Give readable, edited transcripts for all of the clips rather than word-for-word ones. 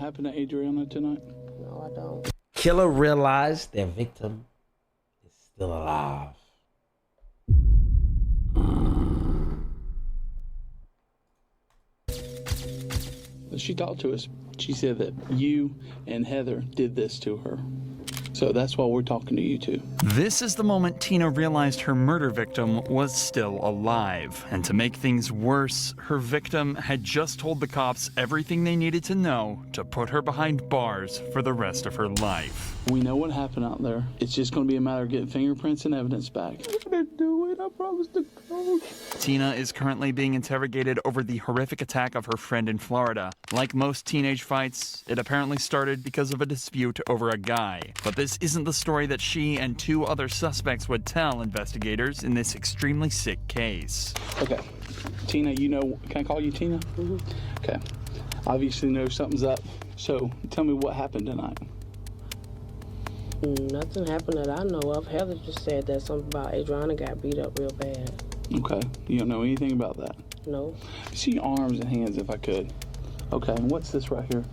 happened to Adriana tonight? No, I don't. Killer realized their victim is still alive. She talked to us. She said that you and Heather did this to her. So that's why we're talking to you two. This is the moment Tina realized her murder victim was still alive. And to make things worse, her victim had just told the cops everything they needed to know to put her behind bars for the rest of her life. We know what happened out there. It's just going to be a matter of getting fingerprints and evidence back. I'm going to do it. I promise to God. Tina is currently being interrogated over the horrific attack of her friend in Florida. Like most teenage fights, it apparently started because of a dispute over a guy. But this isn't the story that she and two other suspects would tell investigators in this extremely sick case. Okay. Tina, you know, can I call you Tina? Mm-hmm. Okay. Obviously know something's up. So tell me what happened tonight. Nothing happened that I know of. Heather just said that something about Adriana got beat up real bad. Okay. You don't know anything about that? No. See your arms and hands if I could. Okay, and what's this right here?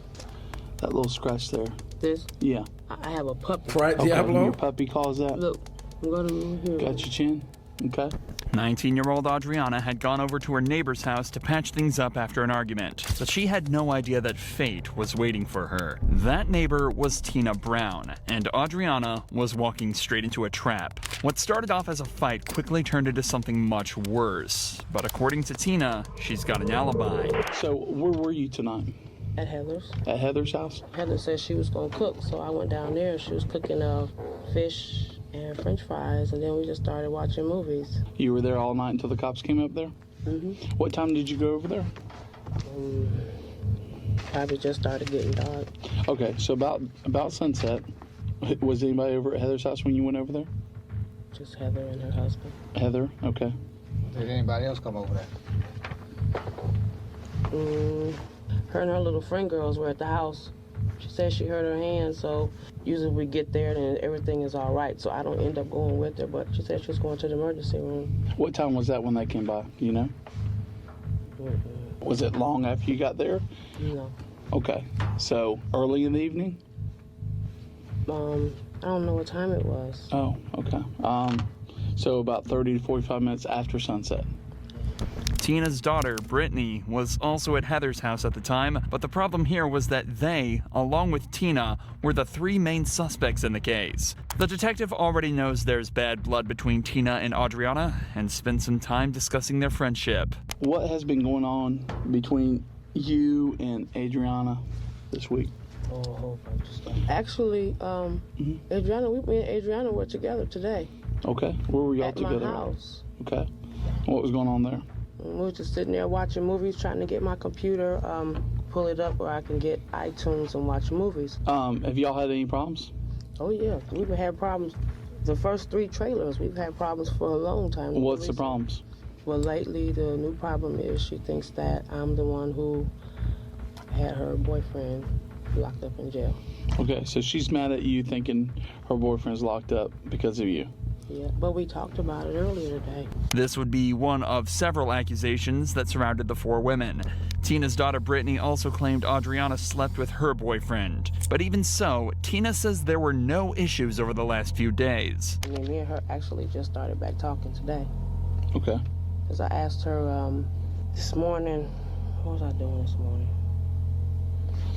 That little scratch there. This? Yeah. I have a puppy. Right, Okay, Diablo? your puppy calls that? Look, I'm going to here. Got your chin? Okay. 19-year-old Adriana had gone over to her neighbor's house to patch things up after an argument, but she had no idea that fate was waiting for her. That neighbor was Tina Brown, and Adriana was walking straight into a trap. What started off as a fight quickly turned into something much worse, but according to Tina, she's got an alibi. So where were you tonight? At Heather's. At Heather's house? Heather said she was going to cook, so I went down there. She was cooking fish and french fries, and then we just started watching movies. You were there all night until the cops came up there? Mm-hmm. What time did you go over there? Probably just started getting dark. Okay, so about sunset. Was anybody over at Heather's house when you went over there? Just Heather and her husband. Heather? Okay. Did anybody else come over there? Her and her little friend girls were at the house. She said she hurt her hand, so usually we get there and everything is all right, so I don't end up going with her, but she said she was going to the emergency room. What time was that when they came by, you know? Was it long after you got there? No. Okay, so early in the evening? I don't know what time it was. Oh, okay. So about 30 to 45 minutes after sunset. Tina's daughter, Brittany, was also at Heather's house at the time, but the problem here was that they, along with Tina, were the three main suspects in the case. The detective already knows there's bad blood between Tina and Adriana and spent some time discussing their friendship. What has been going on between you and Adriana this week? Oh, a whole bunch of stuff. Actually, Adriana, me and Adriana were together today. Okay, where were y'all at together? At my house. Okay, what was going on there? We were just sitting there watching movies, trying to get my computer, pull it up where I can get iTunes and watch movies. Have y'all had any problems? Oh yeah, we've had problems. The first 3 trailers, we've had problems for a long time. What's the problems? Well, lately the new problem is she thinks that I'm the one who had her boyfriend locked up in jail. Okay, so she's mad at you thinking her boyfriend's locked up because of you. Yeah, but we talked about it earlier today. This would be one of several accusations that surrounded the 4 women. Tina's daughter Brittany also claimed Adriana slept with her boyfriend. But even so, Tina says there were no issues over the last few days. I mean, me and her actually just started back talking today. Okay. Because I asked her this morning, what was I doing this morning?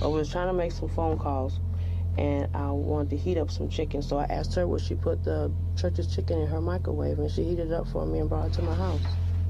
Oh, we was trying to make some phone calls, and I wanted to heat up some chicken, so I asked her would she put the church's chicken in her microwave, and she heated it up for me and brought it to my house.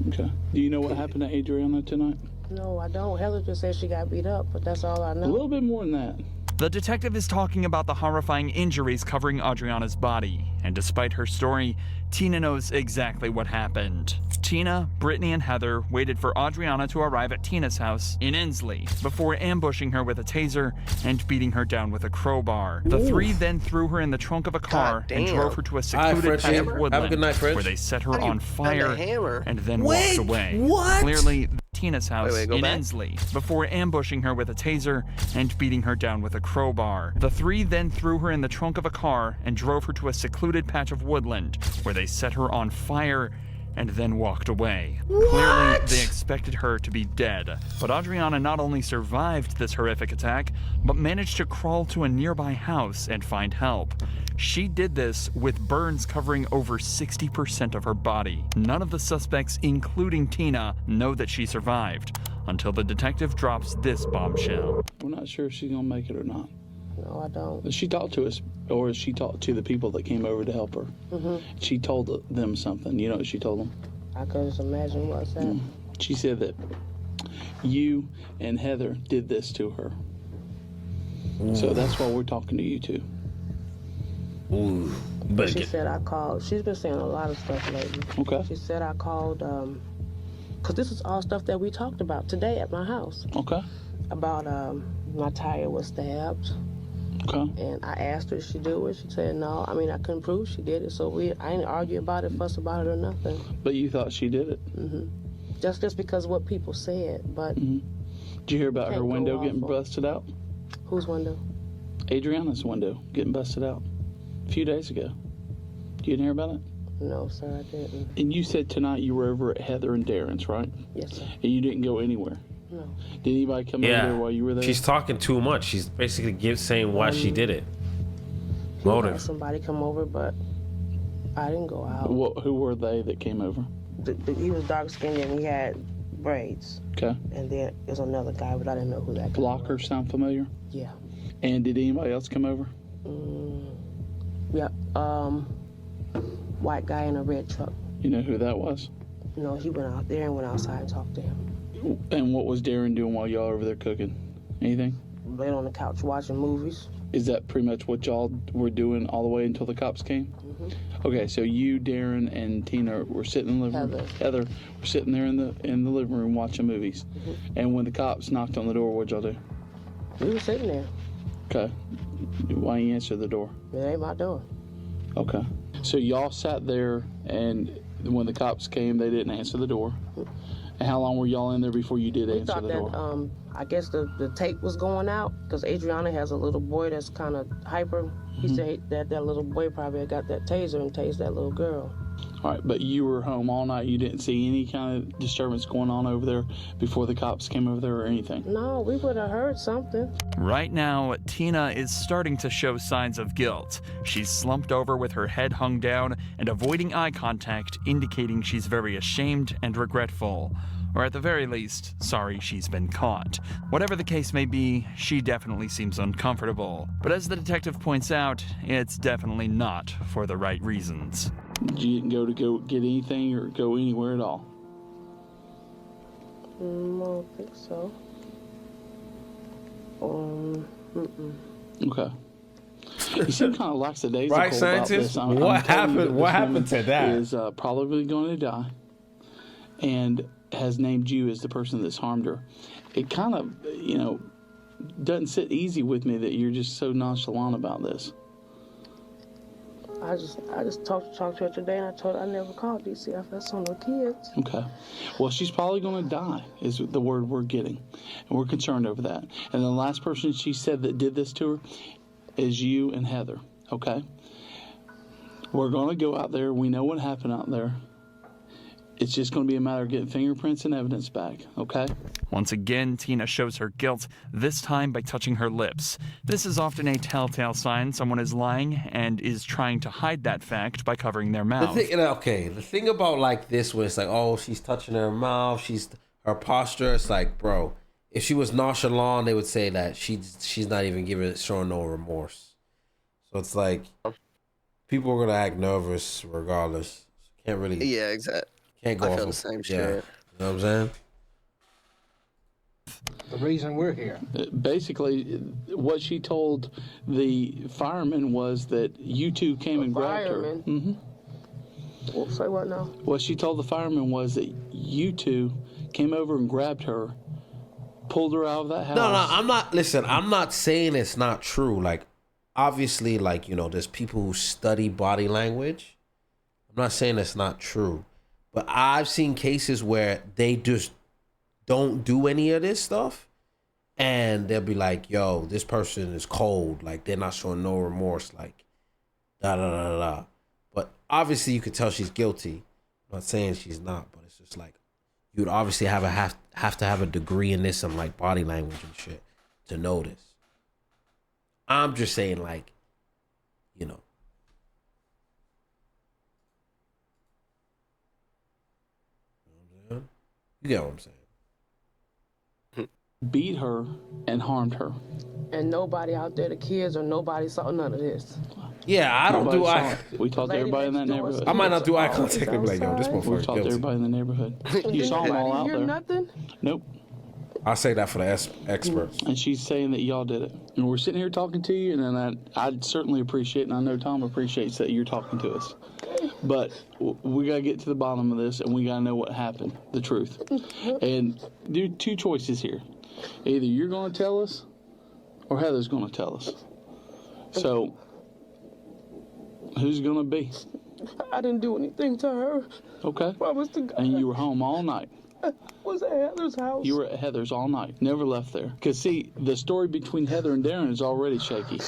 Okay. Do you know what happened to Adriana tonight? No, I don't. Heather just said she got beat up, but that's all I know. A little bit more than that. The detective is talking about the horrifying injuries covering Adriana's body, and despite her story, Tina knows exactly what happened. Tina, Brittany, and Heather waited for Adriana to arrive at Tina's house in Ensley before ambushing her with a taser and beating her down with a crowbar. The 3 then threw her in the trunk of a car and drove her to a secluded patch of woodland Have a good night, where they set her on fire and then walked away. What? Clearly, Tina's house in back. Ensley before ambushing her with a taser and beating her down with a crowbar. The 3 then threw her in the trunk of a car and drove her to a secluded patch of woodland where they set her on fire and then walked away. Clearly, they expected her to be dead. But Adriana not only survived this horrific attack, but managed to crawl to a nearby house and find help. She did this with burns covering over 60% of her body. None of the suspects, including Tina, know that she survived, until the detective drops this bombshell. We're not sure if she's gonna make it or not. No, I don't. She talked to us, or she talked to the people that came over to help her. She told them something. You know what she told them? I could just imagine what's that. She said that you and Heather did this to her. So that's why we're talking to you two. Ooh. But she said I called. She's been saying a lot of stuff lately. Okay. She said I called, because this is all stuff that we talked about today at my house. Okay. About my tire was stabbed. Okay. And I asked her if she do it. She said no. I mean, I couldn't prove she did it, so I didn't argue about it, fuss about it, or nothing. But you thought she did it? Just because of what people said, but... Did you hear about her Can't go window off getting on- busted out? Whose window? Adriana's window getting busted out a few days ago. You didn't hear about it? No, sir, I didn't. And you said tonight you were over at Heather and Darren's, right? Yes, sir. And you didn't go anywhere. No. Did anybody come over there while you were there? She's talking too much. She's basically saying why she did it. He had Motive. somebody come over, but I didn't go out. Who were they that came over? He was dark skinned and he had braids. Okay. And then there's another guy, but I didn't know who that guy was. Blocker sound familiar? Yeah. And did anybody else come over? Yeah. White guy in a red truck. You know who that was? You know, he went out there and went outside and talked to him. And what was Darren doing while y'all over there cooking? Anything? Laid on the couch watching movies. Is that pretty much what y'all were doing all the way until the cops came? Okay, so you, Darren, and Tina were sitting in the living room. Heather were sitting there in the living room watching movies. And when the cops knocked on the door, what'd y'all do? We were sitting there. Okay. Why didn't you answer the door? It ain't my door. Okay. So y'all sat there, and when the cops came, they didn't answer the door. And how long were y'all in there before you did We answer thought the that, door? I guess the tape was going out because Adriana has a little boy that's kind of hyper. He said that little boy probably had got that taser and tased that little girl. All right, but you were home all night. You didn't see any kind of disturbance going on over there before the cops came over there or anything? No, we would have heard something. Right now, Tina is starting to show signs of guilt. She's slumped over with her head hung down and avoiding eye contact, indicating she's very ashamed and regretful. Or at the very least, sorry she's been caught. Whatever the case may be, she definitely seems uncomfortable. But as the detective points out, it's definitely not for the right reasons. You didn't go get anything or go anywhere at all? I don't think so. Okay. You seem kind of lackadaisical Right, about scientist? this. What I'm telling you happened? that What this happened woman to that? Is probably going to die, and has named you as the person that's harmed her. It kind of, doesn't sit easy with me that you're just so nonchalant about this. I just talked to her today, and I told her I never called DCFS on no kids. Okay. Well, she's probably going to die, is the word we're getting. And we're concerned over that. And the last person she said that did this to her is you and Heather, okay? We're going to go out there. We know what happened out there. It's just going to be a matter of getting fingerprints and evidence back, okay? Once again, Tina shows her guilt, this time by touching her lips. This is often a telltale sign someone is lying and is trying to hide that fact by covering their mouth. The thing about like this where it's like, oh, she's touching her mouth, her posture, it's like, bro, if she was nonchalant, they would say that she's not even showing no remorse. So it's like people are gonna act nervous regardless. Can't really exactly. Can't go I off feel the of, same yeah. shit. You know what I'm saying? The reason we're here. Basically, what she told the fireman was that you two came and grabbed her. Fireman? Well, say what now? What she told the fireman was that you two came over and grabbed her, pulled her out of that house. No, I'm not. Listen, I'm not saying it's not true. Like, obviously, like, there's people who study body language. I'm not saying it's not true. But I've seen cases where they just don't do any of this stuff. And they'll be like, yo, this person is cold. Like, they're not showing no remorse. Like, da-da-da-da-da. But obviously, you could tell she's guilty. I'm not saying she's not, but it's just like you'd obviously have to have a degree in this and like body language and shit to know this. I'm just saying, like, you know. You get what I'm saying? Beat her and harmed her. And nobody out there, the kids or nobody saw none of this. Yeah, I don't Nobody do saw eye. it. We talked to everybody in that neighborhood. I might not do eye contact and be like, yo, this We motherfucker's talked to guilty. everybody in the neighborhood. You saw them all out hear there. nothing? Nope. I'll say that for the experts. And she's saying that y'all did it. And we're sitting here talking to you, and then I'd certainly appreciate, and I know Tom appreciates that you're talking to us. But we got to get to the bottom of this, and we got to know what happened, the truth. And there are two choices here. Either you're going to tell us, or Heather's going to tell us. So, who's going to be? I didn't do anything to her. Okay. Promise to God. And you were home all night. Was at Heather's house. You were at Heather's all night. Never left there. Because, see, the story between Heather and Darren is already shaky.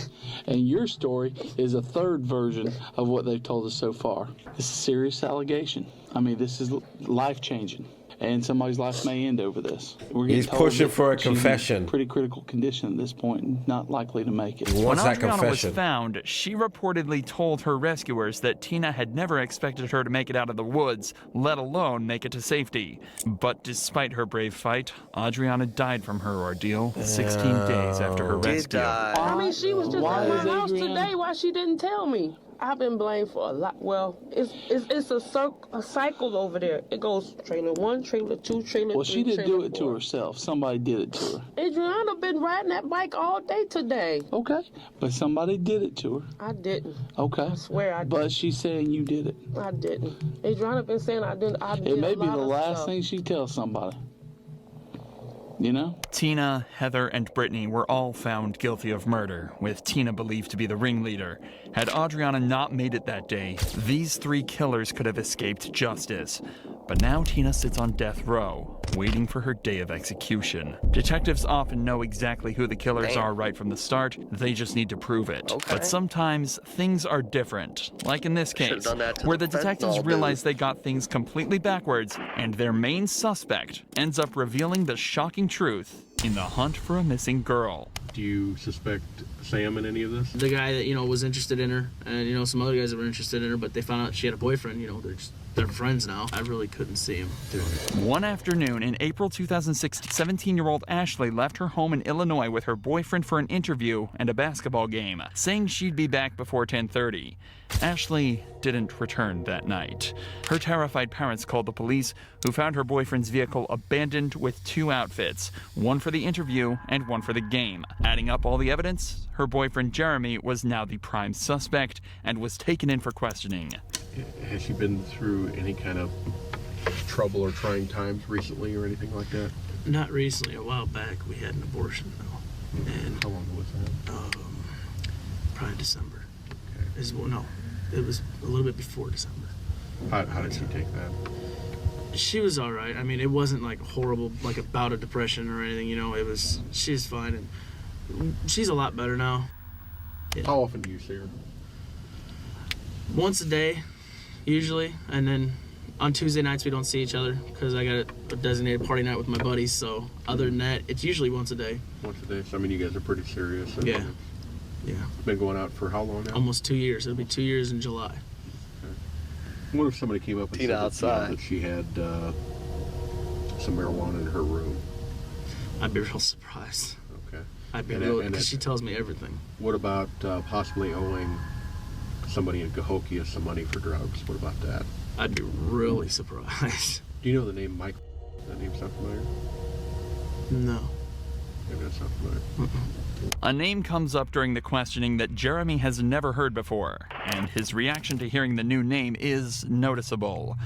And your story is a third version of what they've told us so far. It's a serious allegation. I mean, this is life-changing. And somebody's life may end over this. He's pushing for a confession. She's in pretty critical condition at this point and not likely to make it. He When wants that Adriana was confession. found, she reportedly told her rescuers that Tina had never expected her to make it out of the woods, let alone make it to safety. But despite her brave fight, Adriana died from her ordeal 16 days after her rescue. I mean, she was just Why at is my house Adriana- today. Why she didn't tell me? I've been blamed for a lot. Well, it's a cycle over there. It goes trailer 1, trailer 2, trailer 3. Well, she didn't trailer do it to 4. herself. Somebody did it to her. Adriana been riding that bike all day today. Okay. But somebody did it to her. I didn't. Okay. I swear I didn't. But she's saying you did it. I didn't. Adriana been saying I didn't. I did It may a be the lot of last stuff. thing she tells somebody. You know? Tina, Heather, and Brittany were all found guilty of murder, with Tina believed to be the ringleader. Had Adriana not made it that day, these three killers could have escaped justice. But now Tina sits on death row, waiting for her day of execution. Detectives often know exactly who the killers are right from the start, they just need to prove it. But sometimes things are different, like in this case, where the detectives realize they got things completely backwards, and their main suspect ends up revealing the shocking truth in the hunt for a missing girl. Do you suspect Sam in any of this? The guy that, was interested in her, and, some other guys that were interested in her, but they found out she had a boyfriend, they're friends now. I really couldn't see him doing it. One afternoon in April 2006, 17-year-old Ashley left her home in Illinois with her boyfriend for an interview and a basketball game, saying she'd be back before 10:30. Ashley didn't return that night. Her terrified parents called the police, who found her boyfriend's vehicle abandoned with 2 outfits, one for the interview and one for the game. Adding up all the evidence, her boyfriend Jeremy was now the prime suspect and was taken in for questioning. Has she been through any kind of trouble or trying times recently or anything like that? Not recently. A while back, we had an abortion, though. And How long was that? probably December. Okay. No, it was a little bit before December. How did she take that? She was all right. I mean, it wasn't like horrible, like a bout of depression or anything, she's fine. And she's a lot better now. Yeah. How often do you see her? Once a day, usually, and then on Tuesday nights we don't see each other because I got a designated party night with my buddies. So other than that, it's usually once a day. Once a day. So I mean, you guys are pretty serious. And Yeah. Yeah. Been going out for how long now? Almost 2 years. It'll be 2 years in July. What if somebody came up and said that she had some marijuana in her room? I'd be real surprised. Okay. I'd be And real it- and because it- she tells me everything. What about possibly owing somebody in Cahokia some money for drugs? What about that? I'd be really surprised. Do you know the name Mike? That name sound familiar? No. Maybe that's not familiar. A name comes up during the questioning that Jeremy has never heard before, and his reaction to hearing the new name is noticeable.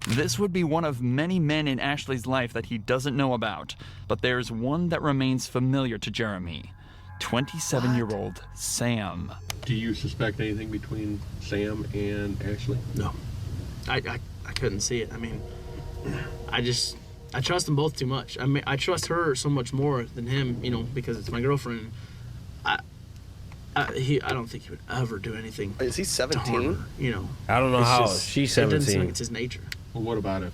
This would be one of many men in Ashley's life that he doesn't know about, but there's one that remains familiar to Jeremy. 27-year-old Sam. Do you suspect anything between Sam and Ashley? No. I couldn't see it. I mean, I trust them both too much. I mean, I trust her so much more than him, because it's my girlfriend. I don't think he would ever do anything. Is he to harm 17? her, I don't know It's how. just- She's It doesn't seem 17. like it's his nature. Well, what about if,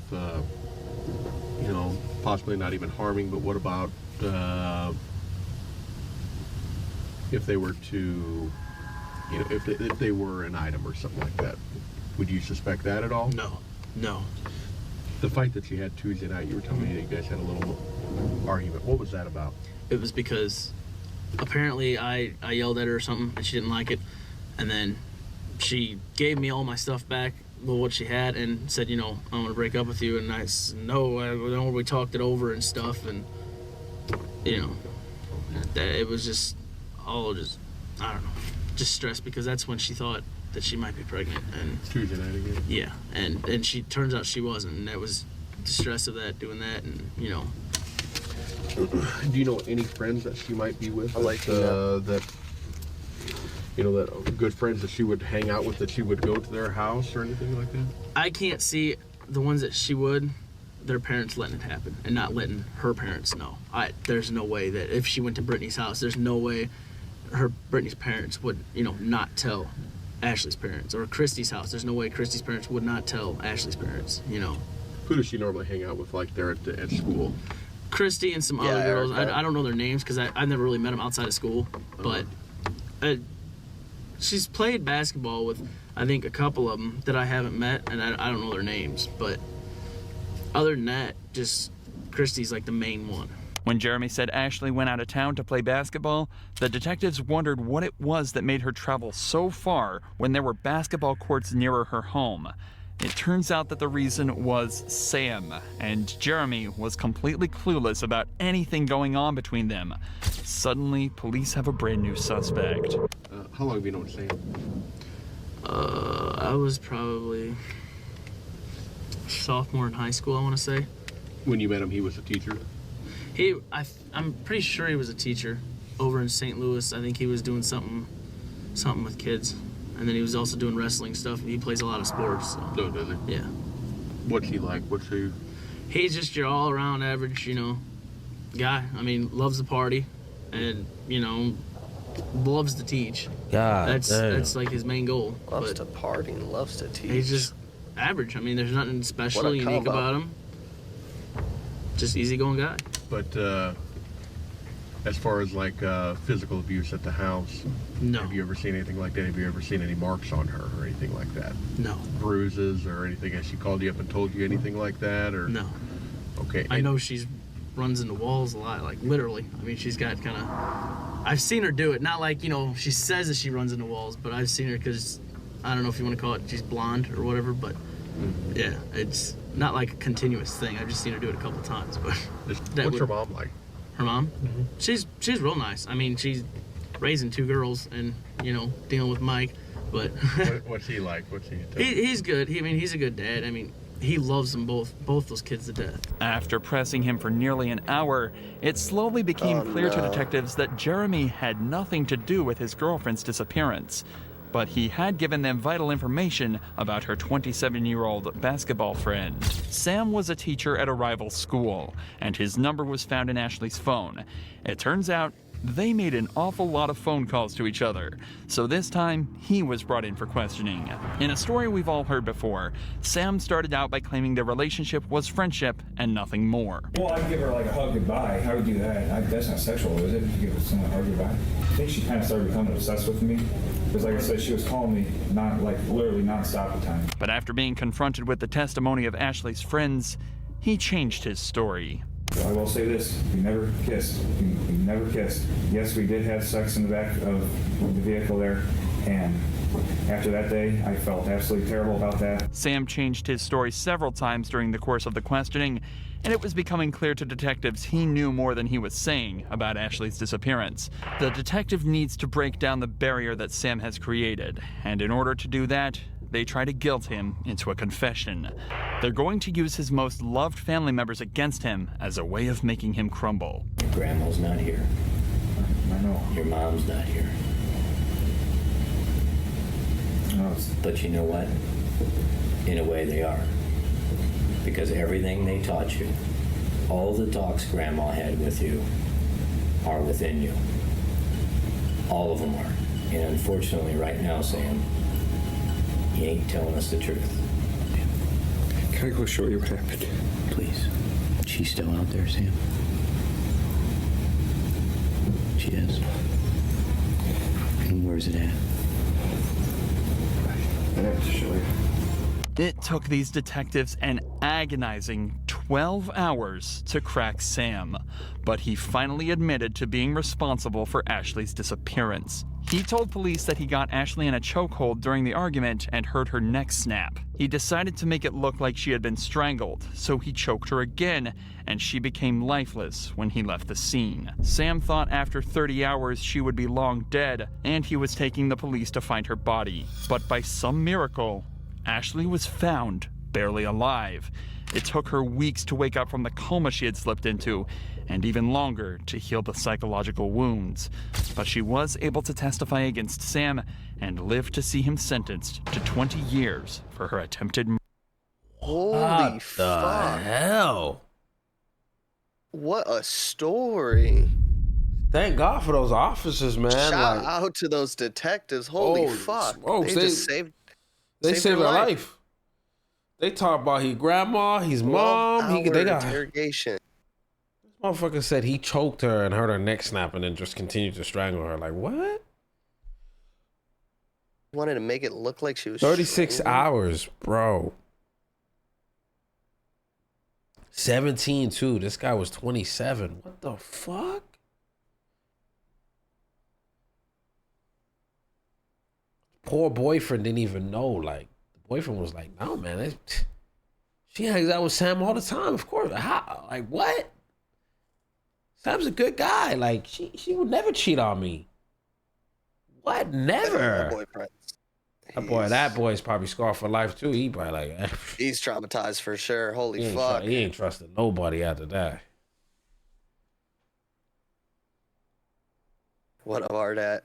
possibly not even harming, but what about if they were to, if they were an item or something like that? Would you suspect that at all? No. The fight that you had Tuesday night, you were telling me that you guys had a little argument. What was that about? It was because apparently I yelled at her or something and she didn't like it, and then she gave me all my stuff back, what she had, and said, I'm going to break up with you. And I said, no, we talked it over and stuff, and that it was just all I don't know, just stress, because that's when she thought that she might be pregnant. And Tuesday night again? Yeah, and she turns out she wasn't, and that was the stress of that, doing that, and Do you know any friends that she might be with? That good friends that she would hang out with, that she would go to their house or anything like that? I can't see the ones that she would, their parents letting it happen and not letting her parents know. There's no way that if she went to Brittany's house, there's no way Brittany's parents would, not tell Ashley's parents. Or Christy's house, there's no way Christy's parents would not tell Ashley's parents, Who does she normally hang out with, like, there at school? Christy and some other girls. I don't know their names because I've never really met them outside of school. But she's played basketball with, I think, a couple of them that I haven't met, and I don't know their names. But other than that, just Christy's like the main one. When Jeremy said Ashley went out of town to play basketball, the detectives wondered what it was that made her travel so far when there were basketball courts nearer her home. It turns out that the reason was Sam, and Jeremy was completely clueless about anything going on between them. Suddenly, police have a brand new suspect. How long have you known Sam? I was probably sophomore in high school, I want to say. When you met him, he was a teacher? I'm pretty sure he was a teacher over in St. Louis. I think he was doing something with kids. And then he was also doing wrestling stuff. He plays a lot of sports. So. Oh, does he? Yeah. What's he like? He's just your all-around average, guy. I mean, loves the party, and loves to teach. God, that's like his main goal. Loves to party and loves to teach. He's just average. I mean, there's nothing special, unique about him. Just easygoing guy. But as far as like physical abuse at the house, no. Have you ever seen anything like that? Have you ever seen any marks on her or anything like that? No. Bruises or anything? Has she called you up and told you anything like that? Or no. Okay. I know she runs into walls a lot, like literally. I mean, she's got kind of. I've seen her do it. Not like she says that she runs into walls, but I've seen her because I don't know if you want to call it she's blonde or whatever, but yeah, it's not like a continuous thing. I've just seen her do it a couple times. But what's her mom like? Her mom? Mm-hmm. She's real nice. I mean, she's raising 2 girls and dealing with Mike, but what's he like? He's good. He's a good dad. I mean, he loves them both those kids to death. After pressing him for nearly an hour, it slowly became clear to detectives that Jeremy had nothing to do with his girlfriend's disappearance. But he had given them vital information about her 27-year-old basketball friend. Sam was a teacher at a rival school, and his number was found in Ashley's phone. It turns out they made an awful lot of phone calls to each other, so this time he was brought in for questioning. In a story we've all heard before, Sam started out by claiming their relationship was friendship and nothing more. Well, I'd give her like a hug goodbye. How would you do that? That's not sexual, is it? You give someone a hug goodbye? I think she kind of started becoming obsessed with me. Because like I said, she was calling me literally nonstop at times. But after being confronted with the testimony of Ashley's friends, he changed his story. I will say this, we never kissed. We never kissed. Yes, we did have sex in the back of the vehicle there, and after that day, I felt absolutely terrible about that. Sam changed his story several times during the course of the questioning, and it was becoming clear to detectives he knew more than he was saying about Ashley's disappearance. The detective needs to break down the barrier that Sam has created, and in order to do that, they try to guilt him into a confession. They're going to use his most loved family members against him as a way of making him crumble. Your grandma's not here. I know. Your mom's not here. No, but you know what? In a way they are. Because everything they taught you, all the talks Grandma had with you, are within you. All of them are. And unfortunately right now, Sam, you ain't telling us the truth. gotta go show you what happened. Please. She's still out there, Sam? She is. And where's it at? I'd have to show you. It took these detectives an agonizing 12 hours to crack Sam, but he finally admitted to being responsible for Ashley's disappearance. He told police that he got Ashley in a chokehold during the argument and heard her neck snap. He decided to make it look like she had been strangled, so he choked her again, and she became lifeless when he left the scene. Sam thought after 30 hours she would be long dead, and he was taking the police to find her body. But by some miracle, Ashley was found barely alive. It took her weeks to wake up from the coma she had slipped into, and even longer to heal the psychological wounds. But she was able to testify against Sam and live to see him sentenced to 20 years for her attempted murder. Holy What the fuck. hell? What a story. Thank God for those officers, man. Shout Like, out to those detectives. Holy holy fuck. smokes, They just saved saved her life. They talk about his grandma, his mom. They got interrogation. this motherfucker said he choked her and heard her neck snap and then just continued to strangle her. Like, what? Wanted to make it look like she was 36 strangled. hours, bro. 17 too. This guy was 27. What the fuck? Poor boyfriend didn't even know. Like, the boyfriend was like, no, man. She hangs out with Sam all the time. Of course. How? Like, what? Sam's a good guy. Like, she would never cheat on me. What? Never. That boy's probably scarred for life too. He probably like He's traumatized for sure. Holy he fuck. he ain't trusting nobody after that. What a hard at.